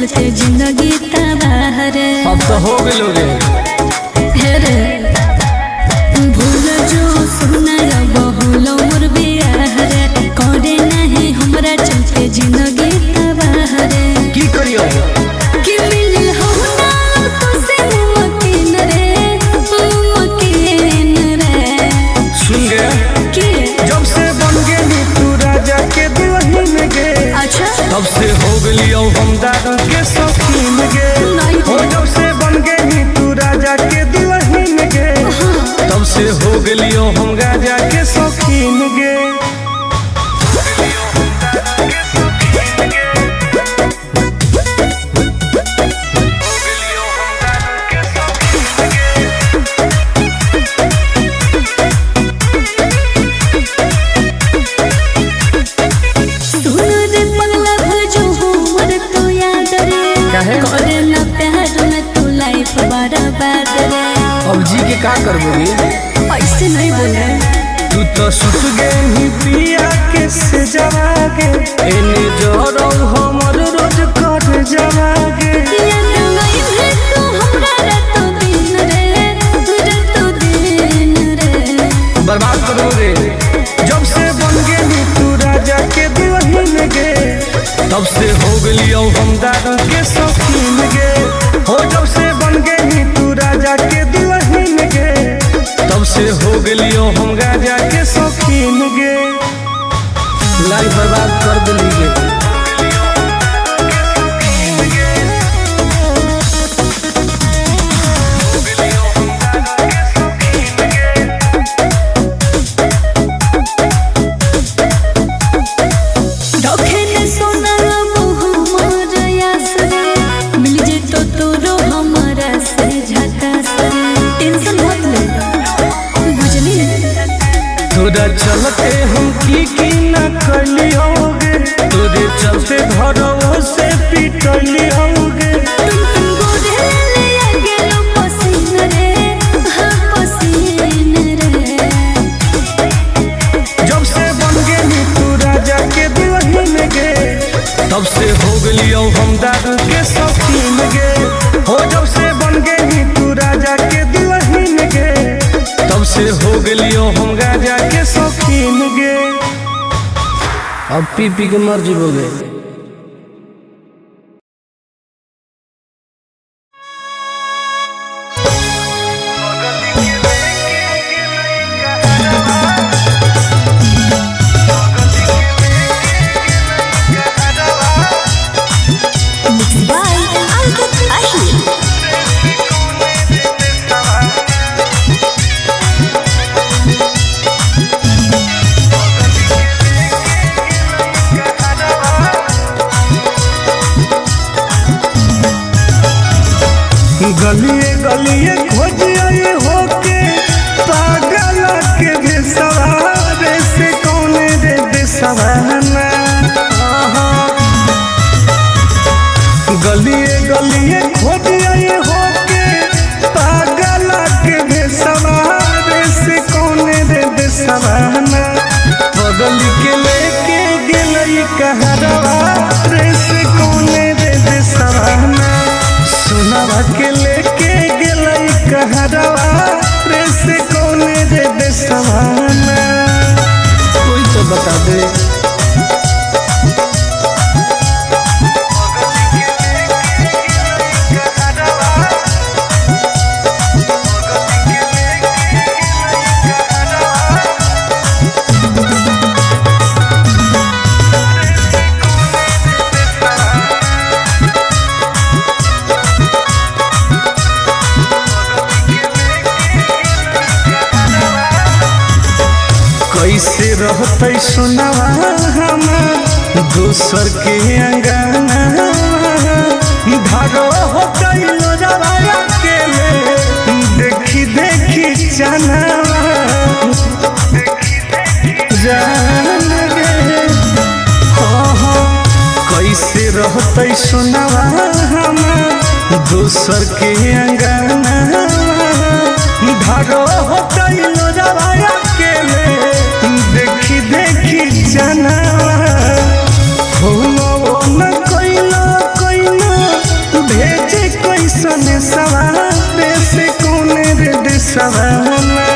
चलते जिंदगी तबाह रे। अब तो हो गए रे भूल जो सुना बहुल मोर बियाह रे करे नहीं हमरा चलते जिंदगी तबाह रे। की करियो कि मिल हो ना तो से मकीन रे सुन गया कि जब से बन गई तू राजा के दुल्हन गे। अच्छा तब से हो गई हम दादा के शौकीन गे। हो जब से बन गई तू राजा के दुल्हन गे। तब से हो गई हम राजा के शौकीन गे। करे ना प्यार में तू लाइफ बर्बाद रे। अब जी के का करबोगी ऐसे नहीं बोले तू तो सुत गई पिया के से जवागे एने जरो हमर रोज कट जवागे। बर्बाद करो रे जब से बन गई तू राजा के दुल्हन गे। तब से हो गई हम दादा के शौकीन गे। हो जब से बन गई तू राजा के दुल्हन गे। तब से हो गई हम राजा के शौकीन गे। लाइफ बर्बाद कर दिली गे। तोरा चलते हम की न करली होगे। तोरे चलते घरों से पिटली होगे। जब से बन गई तू राजा के दुल्हन गे। तब से हो गई हम दादा के शौकीन गे। हो जब से बन गई तू राजा के दुल्हन गे। तब से हो गई हम राजा के शौकीन गे। अब पी पी के मर जीवोगे। गलिए गलिए खोजिए होके पागल के बेसवारे से कौन रे बेसवाना। गलिए गलिए खोजिए होके पागल के बेसवारे से कौन रे बेसवाना। बगल के लेके गेलई कहरवा रे से कौन रे बेसवाना। सोनावा के लेके गेलई कहरवा रे से कौन रे बेसवाना। कोई तो बता दे। कैसे रहते सुनावा हमार दोसर के अंगना। भागो हो गई लोजवाया के देखी देखी चनावा जान गे। कैसे रहते सुनावा हमार दोसर के अंगना। भागो हो गई लोजवाया के देखी देखी चनावा। हो न कोइला कोइला सवाना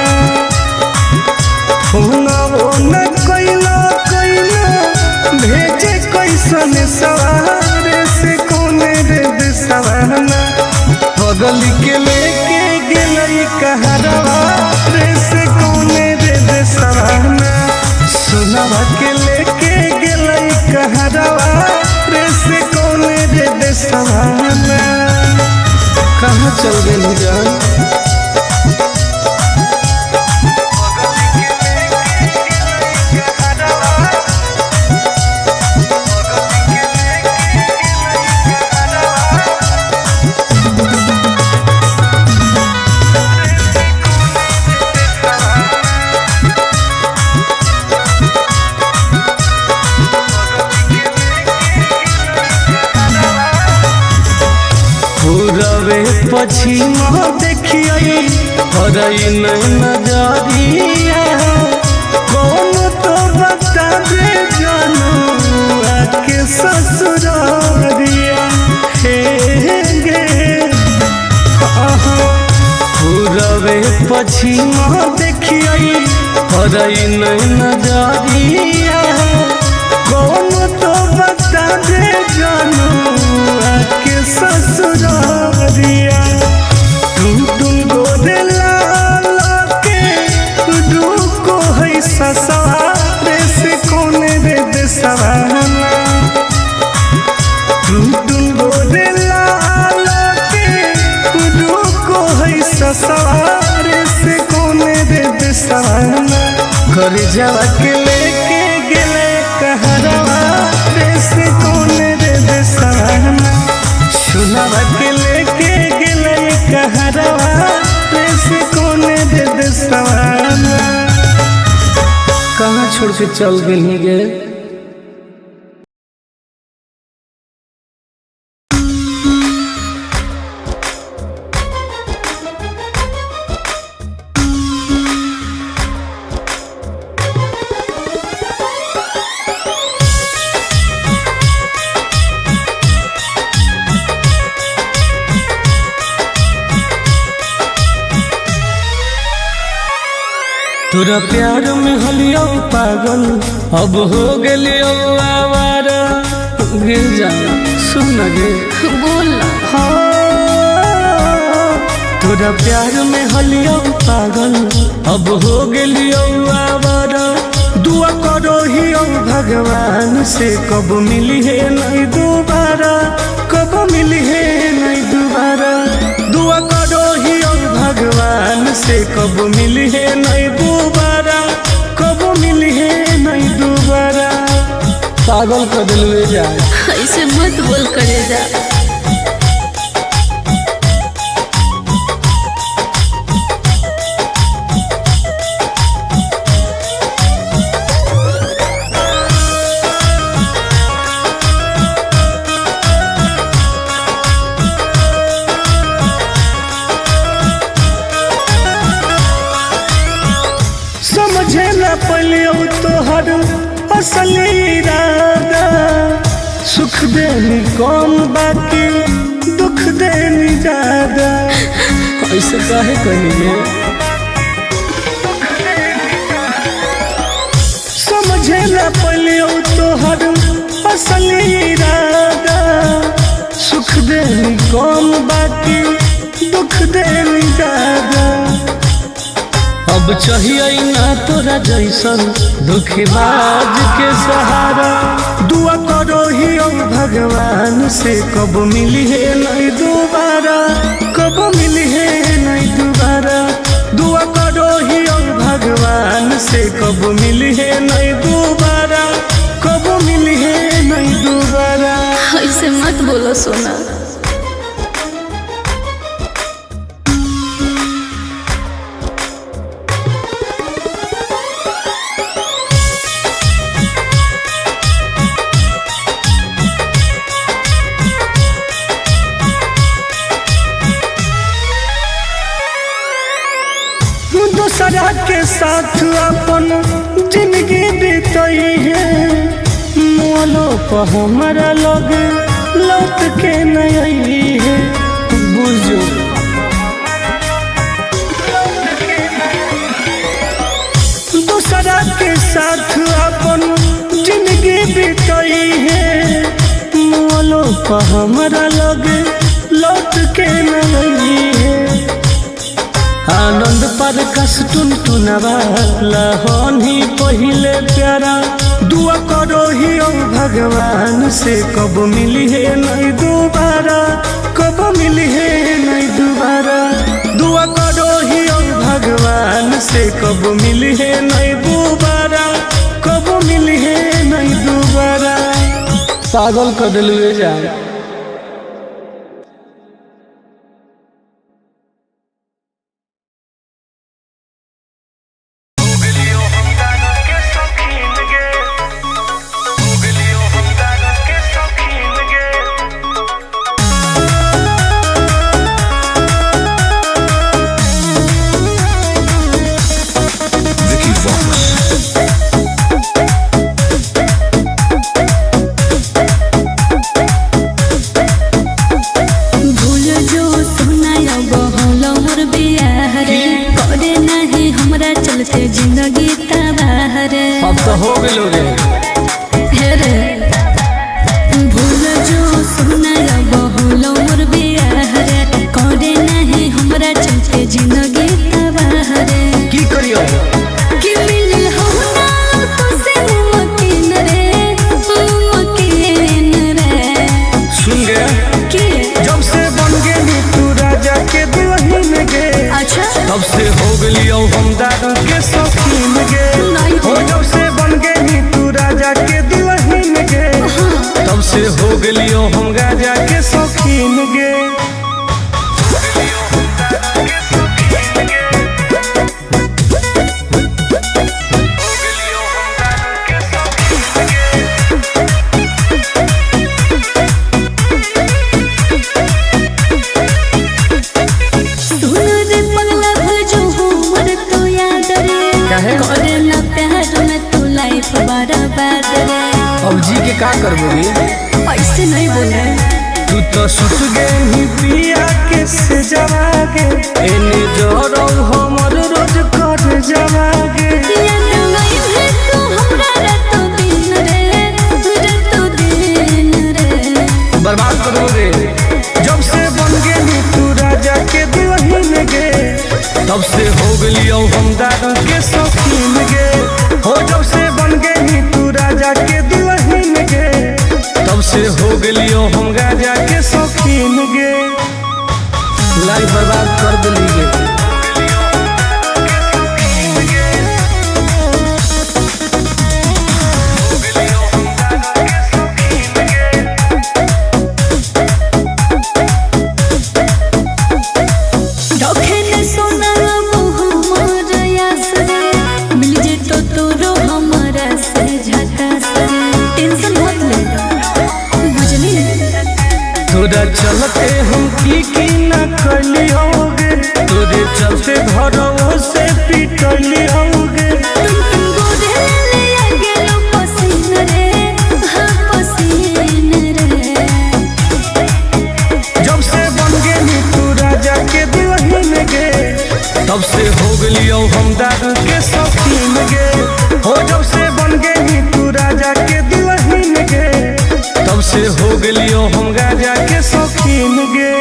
होना वो न कोइला भेजे कैसन सवारे से कोने रे सवाना बगल के लेके गेलई कहरवा रे से कोने रे सवाना सुनवा के लेके गेलई कहरवा रे से कोने रे सवाना कहाँ चल गई जान पूरबे पश्चिम देखिए हरई नजरिया कौन तो बता दे जानू आके ससुरारिया हे गे पूरबे पश्चिम देखिए हरई नजरिया कौन तो बता दे जानू आके ससुरारिया टुन गोदे लाल के रुको है ससुरारे से कोने रे सवाना टुन गोदे लाल के रुको है ससुरारे से कोने रे सवाना घर जावा के लेके गेले कहरवा रे से कोने रे सवाना सुनवा के लेके गेले कहरवा रे से कोने रे सवाना कहाँ छोड़ के चल गई गे तोरा प्यार में हलियो पागल अब हो गेलियो आवारा गे जाना सुन गे बोल तोरा प्यार में हलियो पागल अब हो गेलियो आवारा दुआ करो ही भगवान से कब मिली है नहीं दोबारा कब मिली है नहीं दोबारा दुआ करो ही भगवान से कब मिली है नहीं दोबारा कब मिली है नहीं दोबारा पागल कर दिलवे जाए ऐसे मत बोल करे जा समझे न पलियो तोहर असली इरादा सुख देनी कौन बाकी दुख देनी ज्यादा ऐसे काहे कहिए समझे न पलियो तोहर असली इरादा सुख देनी कौन बाकी दुख देनी ज्यादा अब चाहिए ना तोरा जैसन दुखबाज के सहारा दुआ करो ही भगवान से कब मिली है नहीं दोबारा कब मिली है नहीं दोबारा दुआ करो ही भगवान से कब मिली है नहीं दोबारा कब मिली है नहीं दोबारा ऐसे मत बोलो सोना दूसरा के साथ अपन जिंदगी बीतई है मोलो पर हमारा लग लौट के नहीं है बुझो हमरा लगे लौट के न है। आनंद पर कस टुन टुनवाला होनी पहिले प्यारा दुआ करो ही ओ भगवान से कब मिली है नहीं दोबारा, कब मिली है नहीं दोबारा। दुआ करो ही ओ भगवान से कब मिली है नहीं दोबारा, कब मिली है नहीं दोबारा। पागल कर दिलवे जान। जिंदगी तबाह रे अब तो हो गए रे भूल जो सुना बहुलो मोर बियाह रे करे नहीं हमरा चलते जिंदगी तबाह रे की करियो कि मिल हो ना तो से मुमकिन रे सुन गया कि जब से बन गई तू राजा के दुल्हन गे। अच्छा तब से हो गई हम दारू के शौकीन गे। हो जब से बन गई तू राजा के दुल्हन गे। तब से हो गई हम राजा के शौकीन गे। अब जी के का करबोगी ऐसे नहीं बोले तू तो सुत गई पिया के से जवागे एने जोरो हमर रोज कर जवागे। याद नहीं है तू हमरा रातो दिन रे बर्बाद करोगे जब से बन गई तू राजा के दुल्हन गे। तब से हो गई हम दारू के शौकीन गे। हो जब से बन गई तू राजा के दुल्हन गे। तब से हो गई हम राजा के शौकीन गे। लाइफ बर्बाद कर दिली गे। तोरा चलते हम की न कलियोगे, तोरे चलते घरों से पिटलियोगे। जब से बन गई तू राजा के दुल्हन गे। तब से हो गई हम दारू के शौकीन गे। हो जब से बन गई तू राजा के दुल्हन गे। तब से हो गई हम राजा के शौकीन गे।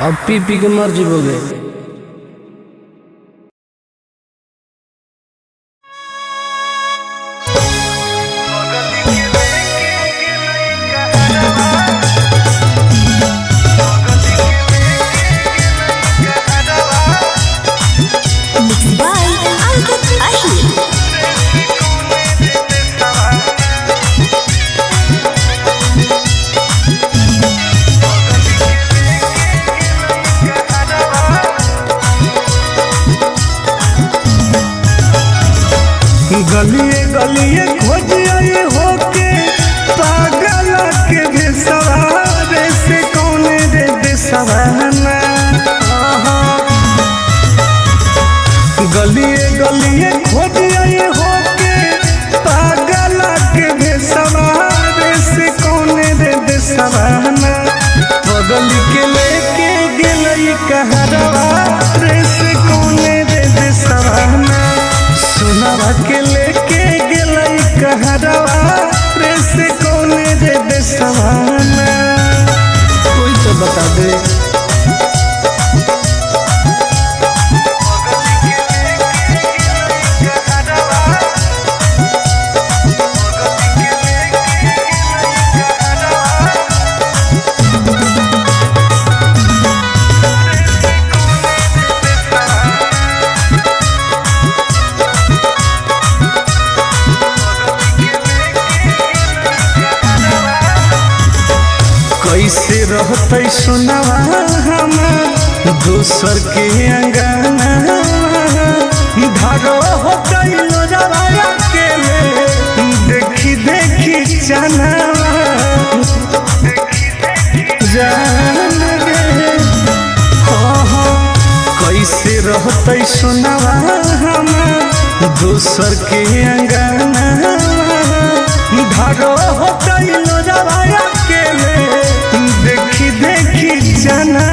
अब पी पी के मर जीवोगे। गलिए गलिए खोज आए होके पागल के बेसवारे से कौन रे बेसवाना। गलिए गलिए खोज आए होके पागल के बेसवारे से कौन रे बेसवाना। बगल के लेके गेलई कहरवा रे से कौन रे बेसवाना। सोनावा के लेके गेलई दे सवाना, कोई तो बता दे। कैसे रहते सुनवा हमार दोसर के अंगना, धारो हो गइलो जवाया के देखी देखी जाना जान गे। कैसे रहते सुनवा हमार दोसर के अंगना, धारो हो गइलो जवाया के देखी देखी जाना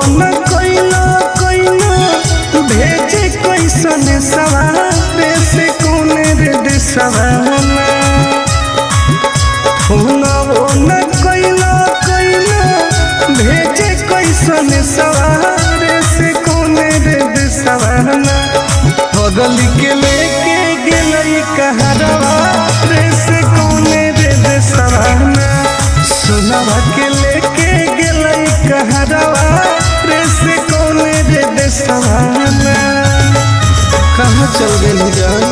न कोइलो कोइलो भेजे कैसन सवारे से कौन रे दिसवाना, न कोइलो कोइलो भेजे कैसन सवारे से कौन रे दिसवाना, बगल के लेके गेलई कहरवा रे से कौन रे दिसवाना, सुनवा के लेके गेलई कहरवा रे से कौन रे दिसवाना। कहाँ चल गेली जान?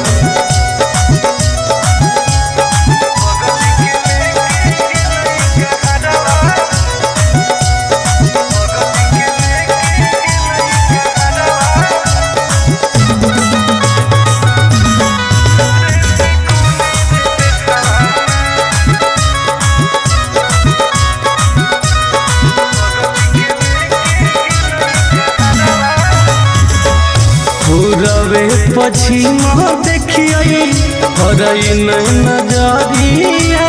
पूरबे पश्चिम देखिए हरई नजरिया,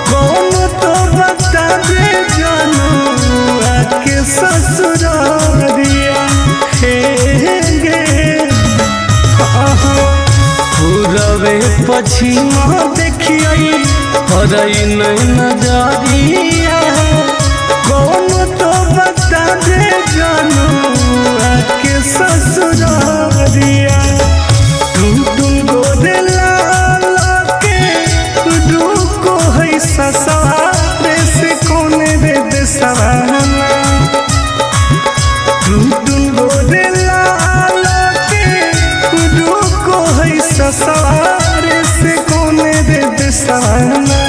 कौन तो बता दे जानू आके ससुरारिया हे गे। पूरबे पश्चिम देखिए हरई नजरिया, कौन तो बता दे जानू आके ससुरारिया, टुन टुन गोदे लाला के रुको है ससुरारे से कौन रे दिसवाना, टुन टुन गोदे लाला के रुको है ससुरारे से कौन रे दिसवाना,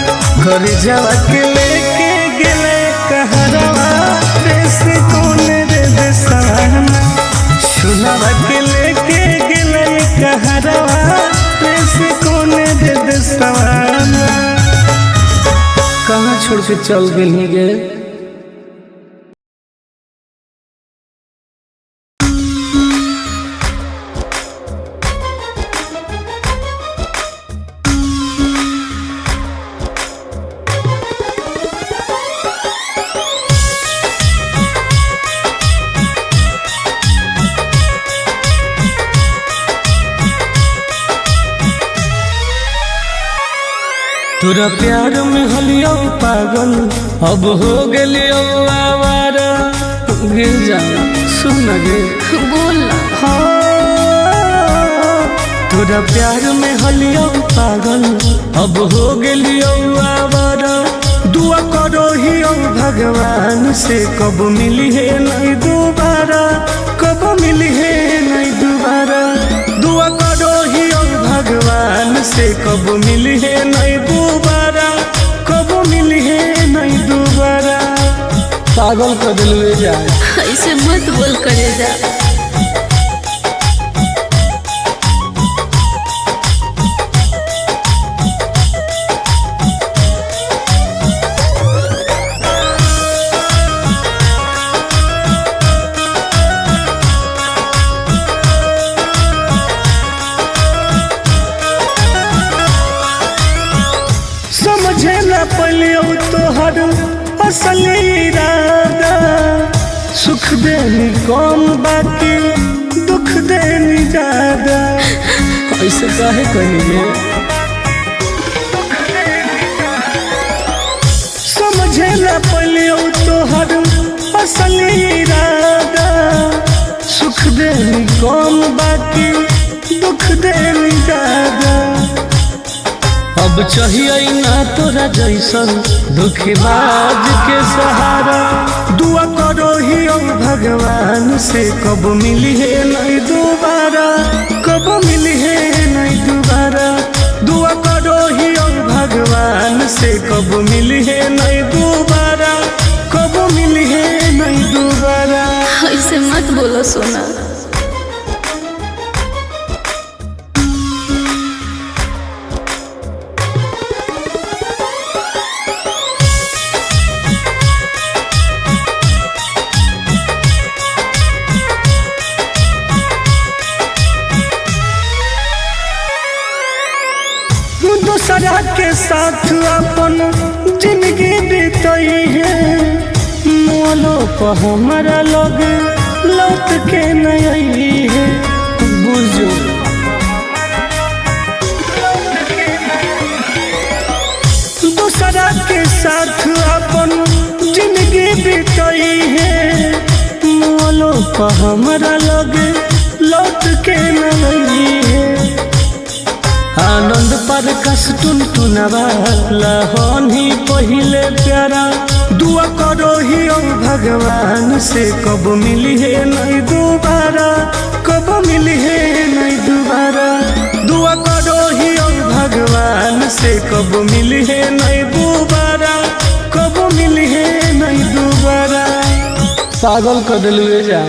घर जावा के लेके गेले कहरवा रे से कौन रे दिसवाना, सुनवा के लेके गेले कहरवा रे से कौन रे दिसवाना। कहाँ छोड़ के चल गेली गे? तोरा प्यार में हलियो पागल अब हो गेलियो आवारा, गिर जा सुन गे बोल ना। तोरा प्यार में हलियो पागल अब हो गेलियो आवारा, दुआ करो ही भगवान से कब मिली है नहीं दोबारा, कब मिली है नहीं दोबारा, दुआ करो ही भगवान से कब मिली है नहीं दोबारा, कब मिली है नहीं दोबारा। पागल कर दिल जा, ऐसे मत बोल करे जा। समझे न पलियो तोहर असल इरादा, सुख देनी कम बाकी दुख देनी ज्यादा, ऐसे काहे कहिए कम बाकी दुख देनी ज्यादा। अब चाहिए ना तोरा जैसन धोखेबाज के सहारा। दुआ करो ही भगवान से कब मिली है नहीं दोबारा, कब मिली है नहीं दोबारा। दुआ करो ही भगवान से कब मिली है नहीं दोबारा, कब मिली है नहीं दोबारा। ऐसे मत बोलो सोना। दूसरा के साथ अपन जिंदगी बीतई है, मोलो पर हमारा लोग लौट के नहीं है। बुझो दूसरा के साथ अपन जिंदगी बीतई है, मोलो पर हमारा लोग लौट के नहीं है। आनंद पर कस टुनटुनवा लहनी पहिले प्यारा। दुआ करो ही भगवान से कब मिली है नहीं दोबारा, कब मिली है नहीं दोबारा। दुआ करो ही भगवान से कब मिली है नहीं दोबारा, कब मिली है नहीं दोबारा। पागल कर दिलवे जा।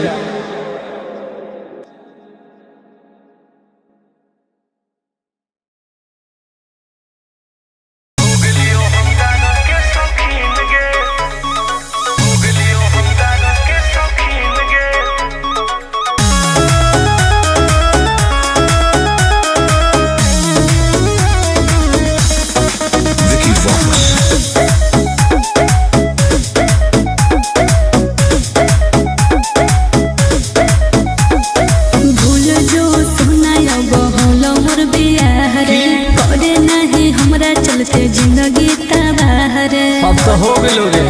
जिंदगी तबाह रे, अब तो हो गेलो रे।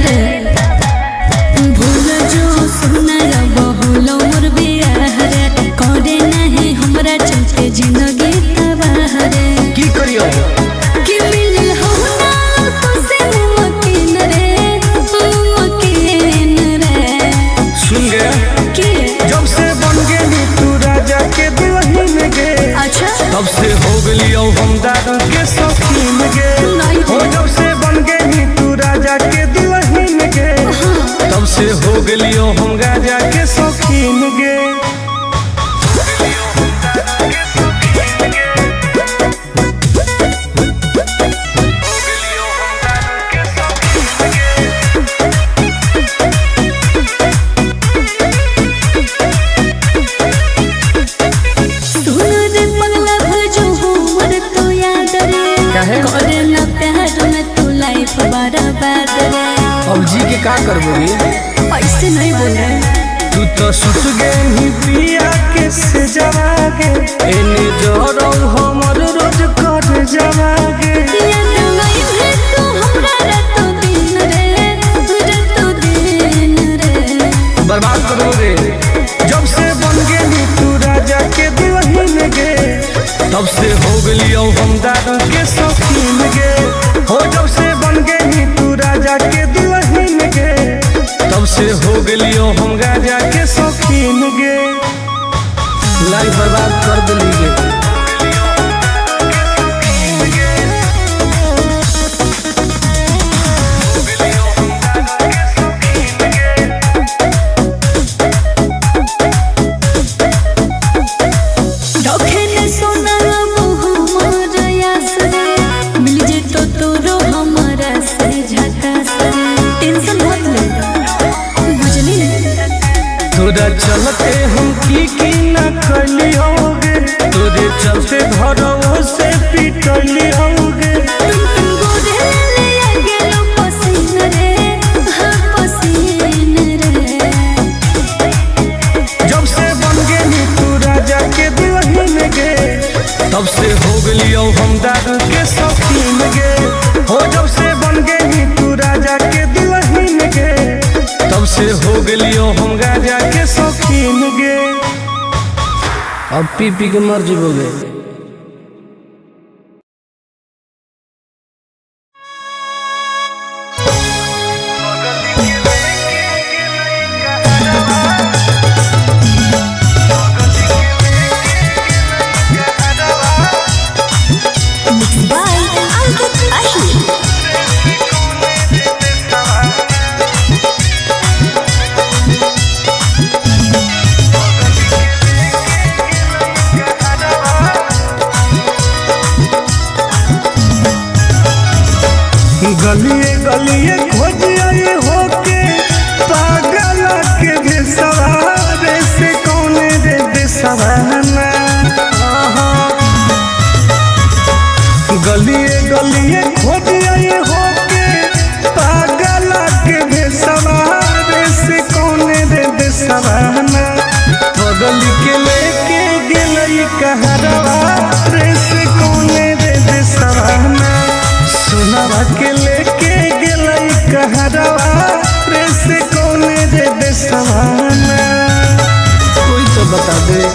रे भूल जो सुना बहुल मोर बियाह रे, करे नहीं हमरा चलते जिंदगी तबाह रे। की करियो कि मिल हो ना तो से मुमकिन रे, मुमकिन रे। सुन गे कि जब से बन गेली तू राजा के दुल्हन गे, अच्छा तब से हो गेलियो हम दादा के शौकीन गे। हो जब से बन गेली तू राजा के दुल्हन गे, तब से हो गेलियो हम राजा के शौकीन गे। करे ना प्यार में तू लाइफ बर्बाद रे। अब जी के का करबो रे, ऐसे नहीं बोल रहे। तू तो सुत गेली पिया के से जवागे, एने जोरो हमर रोज कर जवागे। याद नहीं है तू हमरा रातों दिन रे, रातों दिन रे। बर्बाद करो रे। जब से बन गेली तू राजा के दुल्हन गे, तब से हो गेलियो हम दादा के शौकीन गे। हो जब से बन गेली तू राजा के दुल्हन गे, तब से हो गेलियो हम राजा के शौकीन गे। लाइफ बर्बाद कर दिली गे। सोना बहु मोर यास रे, मिल जे तो तोरो हम अब पी पी के मर जीवोगे। गलिए गलिए खोजिए होके पागल के भेसवारे से कौने रे देसवाना। गलिए गलिए खोजिए होके पागल के भेसवारे से कौने रे देसवाना। बगल के लेके गेलई कहरवा रे से कौने रे देसवाना। सुनावा के लेके गेलई कहरवा रे से कौने रे देसवाना। कोई तो बता दे।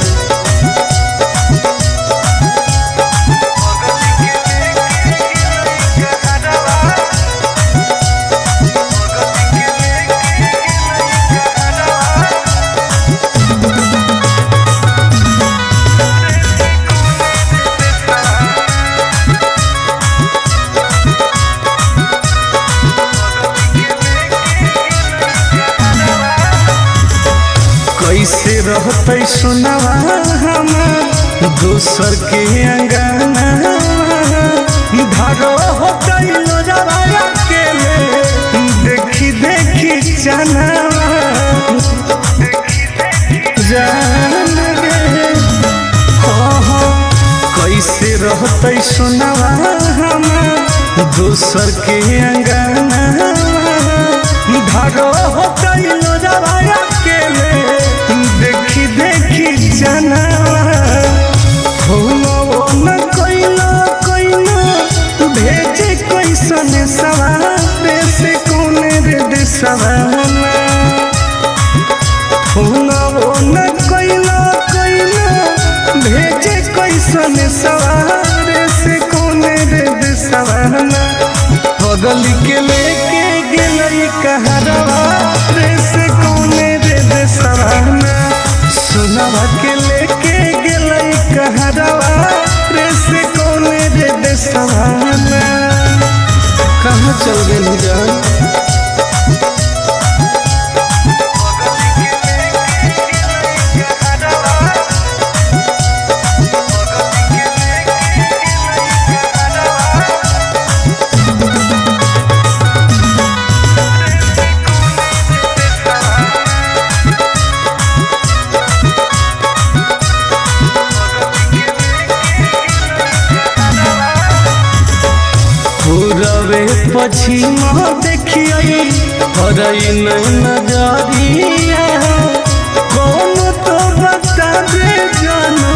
कैसे रहते सुनावा हम दोसर के अंगना। धारो होते लोजवाया के देखी देखी चनावा जान गे। कैसे रहते सुनावा हम दोसर के अंगना। धारो होते लोजवाया के देखी देखी जनावा। न कोइलो कोइलो भेजे कैसन सवारे से कौने रे देसवाना। न कोइलो कोइलो भेजे कैसन सवारे से कौने रे देसवाना। बगल के लेके गेलई कहरवा रे से कौने रे देसवाना। सुनावा के लेके गेलई कहरवा रे से कौने रे देसवाना। कहाँ चल गए जान। पूरबे पश्चिमा देखिए हरई नजरिया। कौन तो बता दे जानू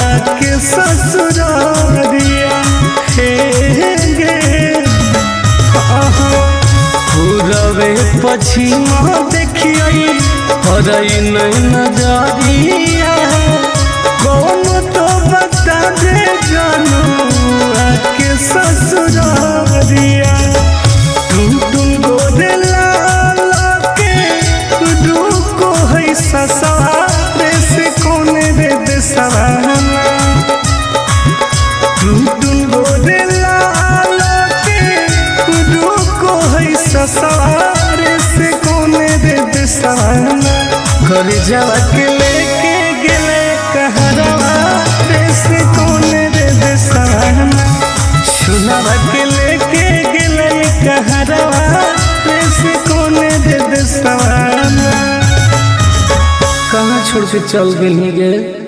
आके ससुरारिया। हे गे पूरबे पश्चिमा देखिए हरई नजरिया। कौन तो बता दे जानू आके ससुरारिया। टुन टुन गोदे लाला के रुको है ससुरारे से कौने रे देसवाना। टुन टुन गोदे लाला के रुको है ससुरारे से कौने रे देसवाना। कर जावा के लेके गेले कहरवा रे से कौने रे देसवाना। सुनावा के लेके गेलई कहरवा रे से कौने रे देसवाना। कहाँ छोड़ के चल गए गे।